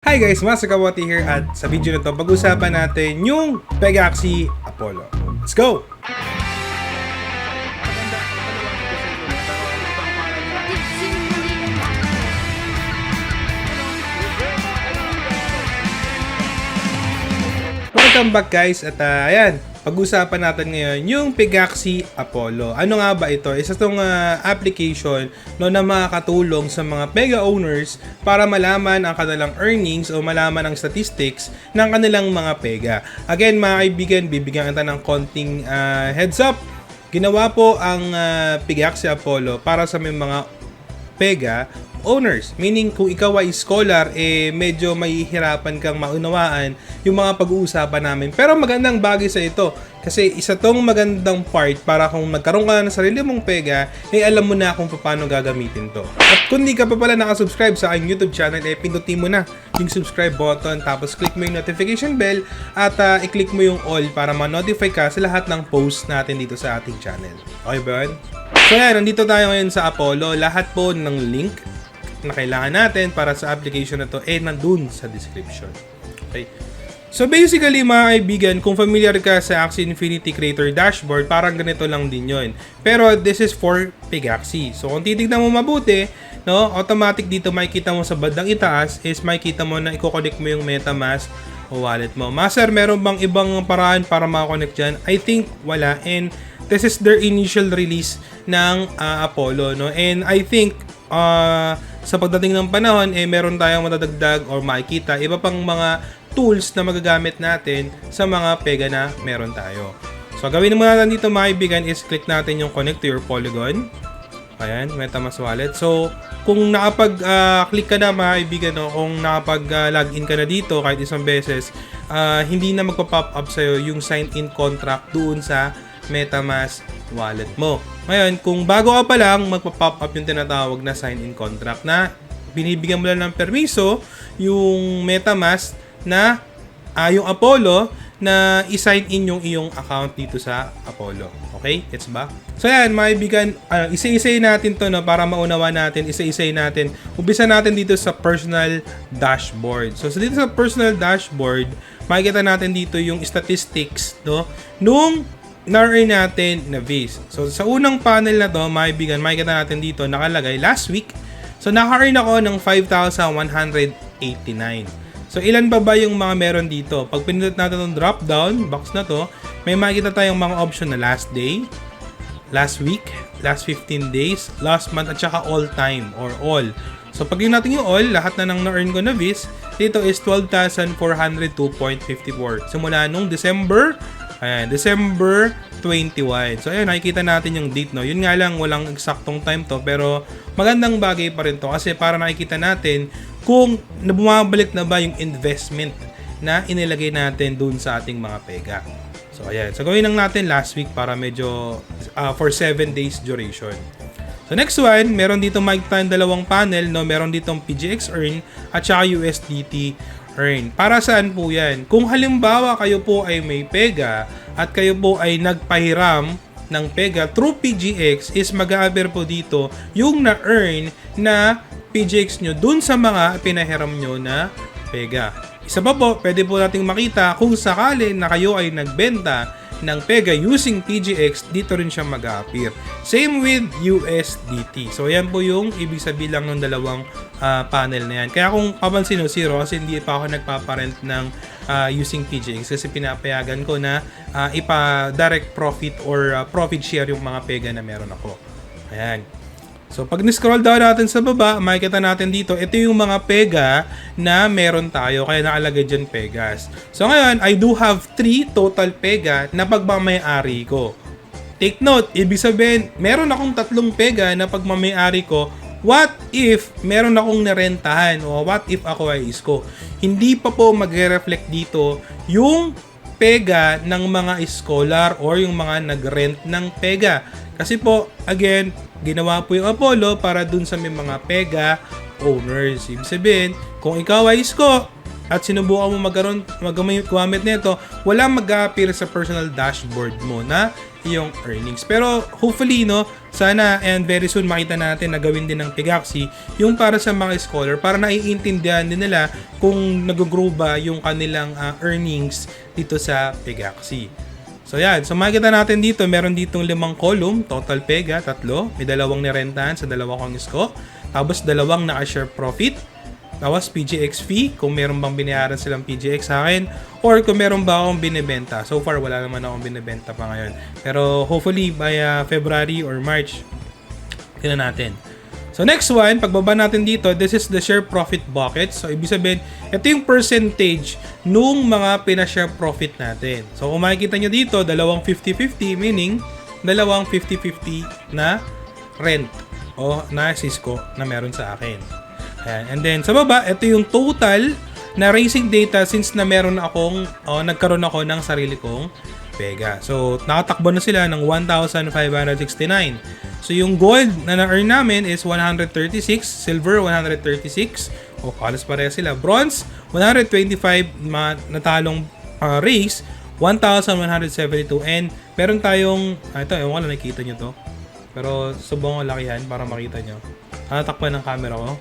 Hi guys, Master Kawati here at sa video na to pag-usapan natin yung Pegaxi Apollo. Let's go! Welcome back guys at ayan, pag-usapan natin ngayon yung Pegaxi Apollo. Ano nga ba ito? Isa itong application na makakatulong sa mga Pega owners para malaman ang kanilang earnings o malaman ang statistics ng kanilang mga Pega. Again mga kaibigan, bibigyan kita ng konting heads up. Ginawa po ang Pegaxi Apollo para sa may mga Pega owners. Meaning, kung ikaw ay scholar, medyo mahihirapan kang maunawaan yung mga pag-uusapan namin. Pero magandang bagay sa ito. Kasi isa tong magandang part para kung magkaroon ka na ng sarili mong Pega, alam mo na kung paano gagamitin to. At kung di ka pa pala nakasubscribe sa aking YouTube channel, pindutin mo na yung subscribe button, tapos click mo yung notification bell, at i-click mo yung all para ma-notify ka sa lahat ng posts natin dito sa ating channel. Okay ba yun? So yan, nandito tayo ngayon sa Apollo. Lahat po ng link na kailangan natin para sa application na to nandun sa description. Okay. So basically mga kaibigan, kung familiar ka sa Axie Infinity Creator Dashboard, parang ganito lang din yun. Pero this is for Pegaxi. So kung titignan mo mabuti, no, automatic dito makikita mo sa bandang itaas is makikita mo na i-connect mo yung MetaMask o wallet mo. Master, meron bang ibang paraan para makakonect dyan? I think wala. And this is their initial release ng Apollo, no? And I think sa pagdating ng panahon, meron tayong matadagdag or makikita iba pang mga tools na magagamit natin sa mga Pega na meron tayo. So, gawin muna natin dito mga kaibigan is click natin yung connect to your Polygon. Ayan, MetaMask wallet. So, kung nakapag-click ka na mga kaibigan, no, kung nakapag-login ka na dito kahit isang beses, hindi na magpa-pop up sa'yo yung sign-in contract doon sa MetaMask wallet mo. Ngayon, kung bago ka pa lang, magpa-pop up yung tinatawag na sign-in contract na binibigyan mo lang ng permiso yung MetaMask na yung Apollo na i-sign in yung iyong account dito sa Apollo. Okay? Gets ba? So yan, mga kaibigan, isa-isay natin to no, para maunawa natin, isa-isay natin. Umpisa natin dito sa personal dashboard. So dito sa personal dashboard, makikita natin dito yung statistics no, nung na-earn natin na Viz. So, sa unang panel na to, mga kaibigan, makikita natin dito, nakalagay last week. So, naka-earn ako ng 5,189. So, ilan ba yung mga meron dito? Pag pinindot natin yung drop-down box na to, may makikita tayong mga option na last day, last week, last 15 days, last month, at saka all time or all. So, pag yun natin yung all, lahat na nang na-earn ko na Viz, dito is 12,402.54. Simula nung December 21. So, ayun, nakikita natin yung date, no? Yun nga lang, walang eksaktong time to, pero magandang bagay pa rin to kasi para nakikita natin kung bumabalik na ba yung investment na inilagay natin dun sa ating mga Pega. So, ayan. So, gawin lang natin last week para medyo for 7 days duration. So, next one, meron dito makikita yung dalawang panel, no? Meron ditong PGX Earn at saka USDT Earn. Para saan po yan? Kung halimbawa kayo po ay may Pega at kayo po ay nagpahiram ng Pega through PGX is mag-a-appear po dito yung na-earn na PGX nyo dun sa mga pinahiram nyo na Pega. Isa pa po, pwede po nating makita kung sakali na kayo ay nagbenta ng Pega using PGX, dito rin siya mag-a-appear. Same with USDT. So, yan po yung ibig sabihin lang ng dalawang panel na yan. Kaya kung papansin nyo, zero kasi hindi pa ako nagpaparent ng using PGX kasi pinapayagan ko na ipa-direct profit or profit share yung mga Pega na meron ako. Ayan. So, pag ni-scroll down natin sa baba, makikita natin dito, ito yung mga Pega na meron tayo, kaya nakalagay dyan Pegas. So, ngayon, I do have 3 total Pega na pagmamayari ko. Take note, ibig sabihin, meron akong 3 Pega na pagmamayari ko. What if meron akong narentahan o what if ako ay isko? Hindi pa po magre-reflect dito yung Pega ng mga scholar or yung mga nag-rent ng Pega. Kasi po, again, ginawa po yung Apollo para dun sa may mga Pega owners. Ibig sabihin, kung ikaw ay isko at sinubukan mo magamit nito, wala mag-appear sa personal dashboard mo na iyong earnings. Pero hopefully, no, sana and very soon makita natin na gawin din ng Pegaxi yung para sa mga scholar para naiintindihan din nila kung nag-grow ba yung kanilang earnings dito sa Pegaxi. So yan, so makikita natin dito, meron ditong 5 column, total Pega, 3, may 2 nirentahan sa 2 kong isko, tapos 2 naka-share profit, tapos PGX fee, kung meron bang binayaran silang PGX sa akin, or kung meron ba akong binibenta. So far, wala naman akong binibenta pa ngayon. Pero hopefully, by February or March, tignan natin. So next one, pagbaba natin dito, this is the share profit bucket. So ibig sabihin, ito yung percentage nung mga pinashare profit natin. So kung makikita nyo dito, 2 50-50, meaning 2 50-50 na rent o na Cisco na meron sa akin. Ayan. And then sa baba, ito yung total na racing data since na meron akong nagkaroon ako ng sarili kong Pega. So nakatakbo na sila ng 1,569. So yung gold na na-earn namin is 136, silver 136. O halos pareha sila. Bronze 125 natalong race 1,172 and meron tayong ito, ewan ko lang nakikita nyo to. Pero subong ko lakihan para makita nyo. Takpan ng camera ko.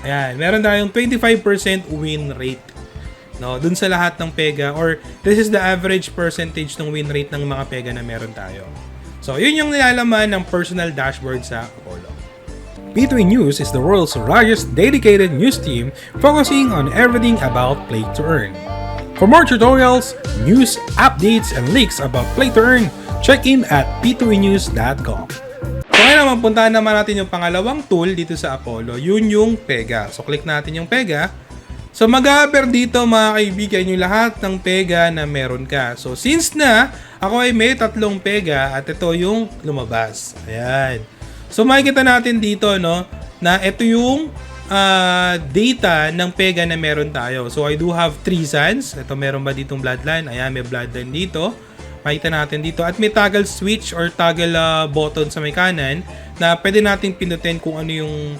Ayan, meron tayong 25% win rate. No, dun sa lahat ng Pega or this is the average percentage ng win rate ng mga Pega na meron tayo. So, yun yung nilalaman ng personal dashboard sa Apollo. P2E News is the world's largest dedicated news team focusing on everything about Play to Earn. For more tutorials, news, updates, and leaks about Play to Earn, check in at p2enews.com. So ngayon naman, puntahan naman natin yung pangalawang tool dito sa Apollo. Yun yung Pega. So click natin yung Pega. So mag-a-appear dito mga kaibigan yung lahat ng Pega na meron ka. So since na ako ay may 3 Pega at ito yung lumabas. Ayan. So makikita natin dito no na ito yung data ng Pega na meron tayo. So I do have 3 suns. Ito meron ba ditong bloodline? Ayan, may bloodline dito. Makita natin dito at may toggle switch or toggle button sa may kanan na pwede nating pindutin kung ano yung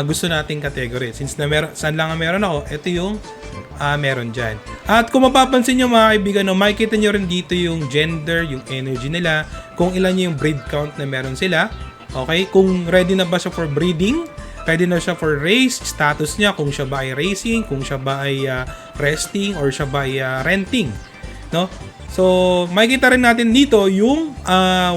gusto nating category. Since na saan lang meron ako, ito yung meron dyan. At kung mapapansin nyo mga kaibigan, no, makikita nyo rin dito yung gender, yung energy nila, kung ilan yung breed count na meron sila. Okay? Kung ready na ba siya for breeding, ready na siya for race, status niya, kung siya ba ay racing, kung siya ba ay resting, or siya ba ay renting. No? So, makikita rin natin dito yung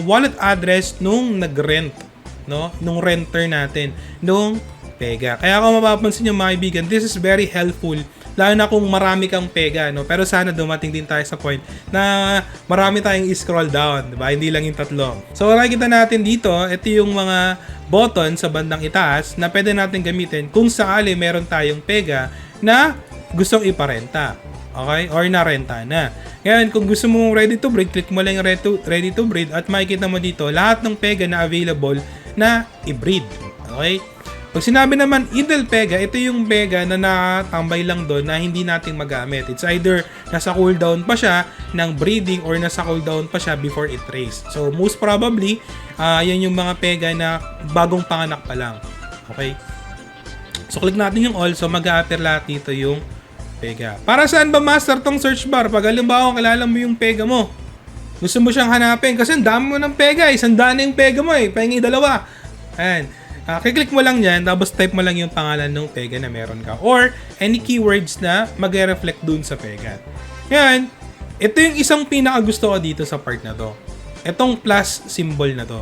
wallet address nung nag-rent, no? Nung renter natin, nung Pega. Kaya kung mapapansin nyo mga kaibigan, this is very helpful, lalo na kung marami kang Pega, no? Pero sana dumating din tayo sa point na marami tayong i-scroll down, diba? Hindi lang yung 3. So, makikita natin dito, ito yung mga button sa bandang itaas na pwede natin gamitin kung sakali meron tayong Pega na gustong iparenta. Okay? Or narenta na. Ngayon, kung gusto mong ready to breed, click mo lang yung ready to breed at makikita mo dito lahat ng Pega na available na i-breed. Okay? Pag sinabi naman idle Pega, ito yung Pega na nakatambay lang doon na hindi natin magamit. It's either nasa cooldown pa siya ng breeding or nasa cooldown pa siya before it race. So, most probably, yan yung mga Pega na bagong panganak pa lang. Okay? So, click natin yung all. So, mag-a-appear lahat dito yung Pega. Para saan ba master tong search bar? Pag halimbawa kilala mo yung Pega mo, gusto mo siyang hanapin kasi ang dami mo ng Pega eh. Sandaan na yung Pega mo eh. Pahingi 2. Ayan. Kiklik mo lang yan, tapos type mo lang yung pangalan ng Pega na meron ka. Or any keywords na mag-reflect dun sa Pega. Yan. Ito yung isang pinaka-gusto ko dito sa part na to. Itong plus symbol na to.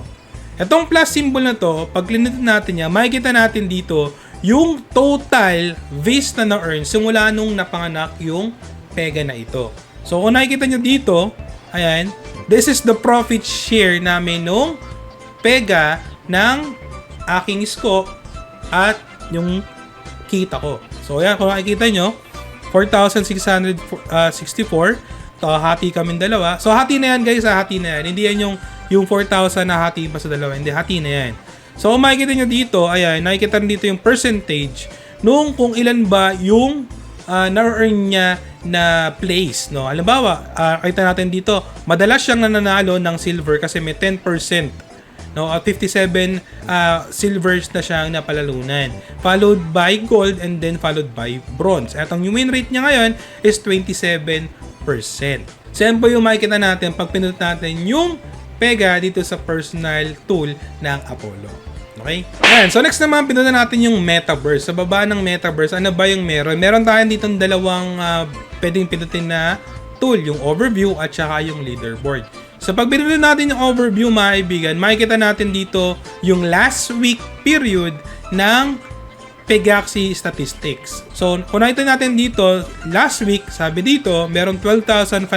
Itong plus symbol na to, pag click natin yan, makikita natin dito yung total VIS na na-earn simula nung napanganak yung Pega na ito. So, kung nakikita nyo dito, ayan, this is the profit share namin nung Pega ng aking isko at yung kita ko. So, ayan, kung nakikita nyo, 4,664. Hati kami dalawa. So, hati na yan guys, hati na yan. Hindi yan yung 4,000 na hati pa sa dalawa. Hindi, hati na yan. So, kung makikita nyo dito, ayan, nakikita rin dito yung percentage nung kung ilan ba yung na-earn niya na place, no? Halimbawa, kita natin dito, madalas siyang nananalo ng silver kasi may 10%, no? 57 silvers na siyang napalalunan. Followed by gold and then followed by bronze. At ang win rate niya ngayon is 27%. So, yan po yung makikita natin pag pinunod natin yung Pega dito sa personal tool ng Apollo. Okay? Ayan. So next naman, pinunta natin yung Metaverse. Sa baba ng Metaverse, ano ba yung meron? Meron tayo dito dalawang pwedeng pindutin na tool, yung overview at saka yung leaderboard. So pag pindutin natin yung overview, mga kaibigan, makikita natin dito yung last week period ng Pegaxi statistics. So kung nakita natin dito, last week, sabi dito, meron 12,542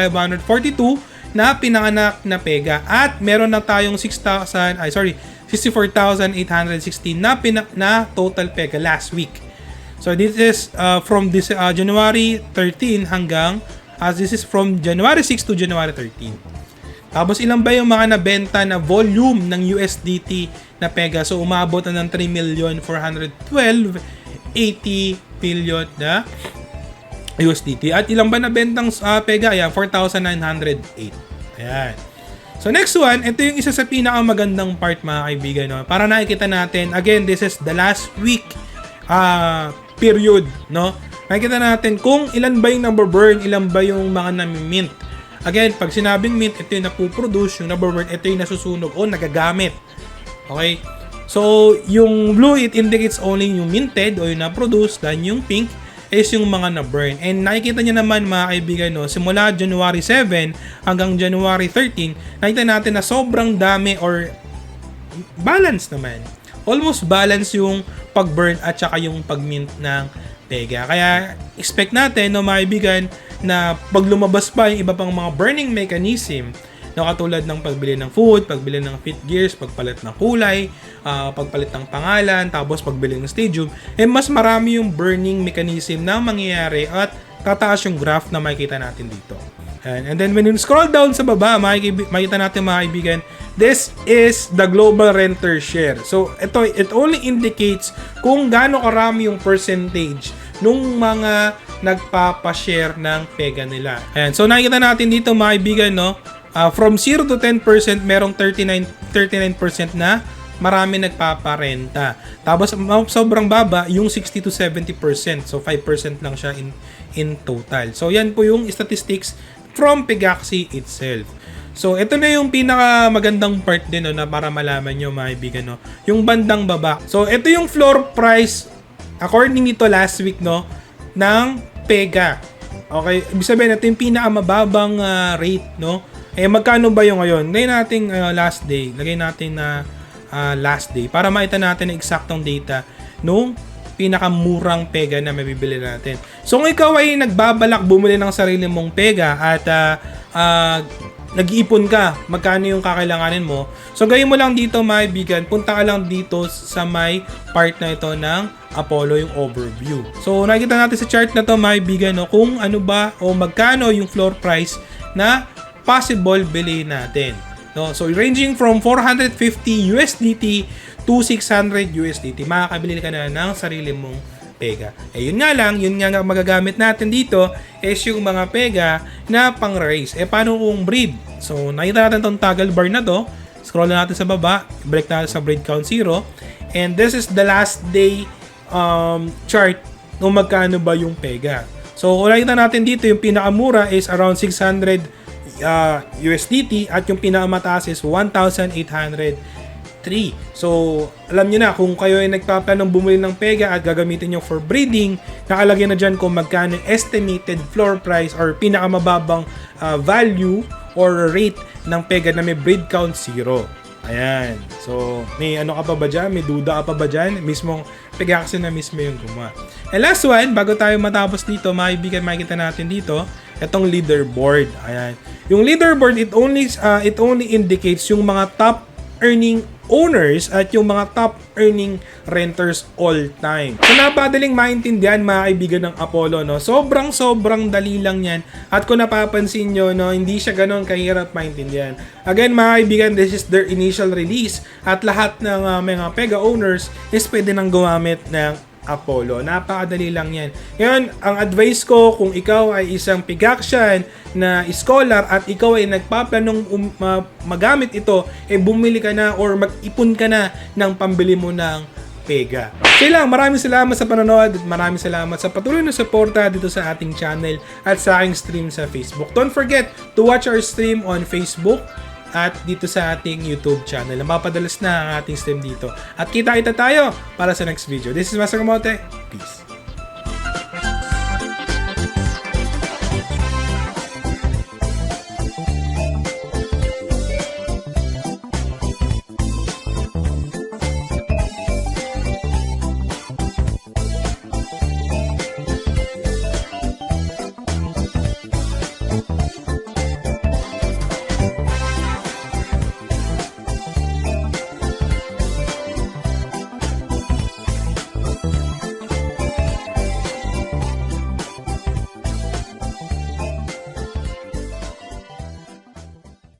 na pinanganak na Pega at meron na tayong 64,816 na total Pega last week. So this is from this January 13 hanggang this is from January 6 to January 13. Tapos ilan ba yung mga nabenta na volume ng USDT na Pega? So umabot na ng 3,412,80 billion na USDT. At ilan ba nabentang Pega? Ayan, 4,908. Ayan. So next one, ito yung isa sa pinakamagandang part, mga kaibigan. No? Para nakikita natin, again, this is the last week period. No? Nakikita natin kung ilan ba yung number burn, ilan ba yung mga nami-mint. Again, pag sinabing mint, ito yung napuproduce, yung number burn, ito yung nasusunog o nagagamit. Okay? So, yung blue, it indicates only yung minted o yung na-produce, then yung pink is yung mga na-burn. And nakikita nyo naman, mga kaibigan, no, simula January 7 hanggang January 13, nakita natin na sobrang dami or balance naman. Almost balance yung pag-burn at saka yung pag-mint ng Pega. Kaya, expect natin, no, mga kaibigan, na pag lumabas pa yung iba pang mga burning mechanism na katulad ng pagbili ng food, pagbili ng fit gears, pagpalit ng kulay, pagpalit ng pangalan, tapos pagbili ng stadium, mas marami yung burning mechanism na mangyayari at tataas yung graph na makikita natin dito. And then when you scroll down sa baba, makikita natin, mga kaibigan, this is the global renter share. So it only indicates kung gaano karami yung percentage nung mga nagpapa-share ng Pega nila. Ayan. So nakikita natin dito, mga kaibigan, no? From 0 to 10%, merong 39% na marami nagpaparenta. Tapos sobrang baba yung 60 to 70%. So 5% lang siya in total. So yan po yung statistics from Pegaxi itself. So ito na yung pinakamagandang part din, no, na para malaman nyo, mga kaibigan, no? Yung bandang baba. So ito yung floor price according nito last week, no, ng Pega. Okay, ibig sabihin, ito yung pinakamababang rate, no? Magkano ba yung ngayon? Lagay natin last day. Lagay natin na last day para makita natin ang eksaktong data nung pinakamurang Pega na mabibili natin. So kung ikaw ay nagbabalak bumili ng sarili mong Pega at nag-iipon ka, magkano yung kakailanganin mo? So gawin mo lang dito, mga kaibigan, punta ka lang dito sa may part na ito ng Apollo, yung overview. So nakikita natin sa chart na to, mga kaibigan, no, kung ano ba o magkano yung floor price na possible bilhin natin. No? So ranging from 450 USDT to 600 USDT, makakabili ka na ng sarili mong Pega. Yun nga lang, yun nga magagamit natin dito is yung mga Pega na pang-race. Paano kung breed? So nakita natin tong toggle bar na to. Scroll na natin sa baba, balik natin sa breed count 0. And this is the last day chart kung magkano ba yung Pega. So kung nakita natin dito, yung pinakamura is around 600 USDT at yung pinakamataas is 1,803. So alam nyo na, kung kayo ay nagpaplanong bumili ng Pega at gagamitin nyo for breeding, nakalagay na dyan kung magkano estimated floor price or pinakamababang value or rate ng Pega na may breed count 0. Ayan. So, may ano ka pa ba dyan? May duda ka pa ba dyan? Mismong Pegaxi na mismo yung gumawa. And last one, bago tayo matapos dito, mga kaibigan, makikita natin dito, itong leaderboard. Ayan. Yung leaderboard, it only indicates yung mga top earning owners at yung mga top earning renters all time. So napadaling maintindihan, mga kaibigan ng Apollo, no? Sobrang dali lang yan. At kung napapansin nyo, no, hindi siya ganon kahirap maintindihan. Again, mga kaibigan, this is their initial release at lahat ng mga Pega owners is pwede nang gumamit ng Apollo. Napakadali lang yan. Ngayon, ang advice ko kung ikaw ay isang Pegaxian na scholar at ikaw ay nagpaplanong magamit ito, bumili ka na or mag-ipon ka na ng pambili mo ng Pega. So lang, maraming salamat sa panonood at maraming salamat sa patuloy na suporta dito sa ating channel at sa aking stream sa Facebook. Don't forget to watch our stream on Facebook at dito sa ating YouTube channel. Mapadalas na ang ating stream dito. At kita-kita tayo para sa next video. This is Master Kamote. Peace.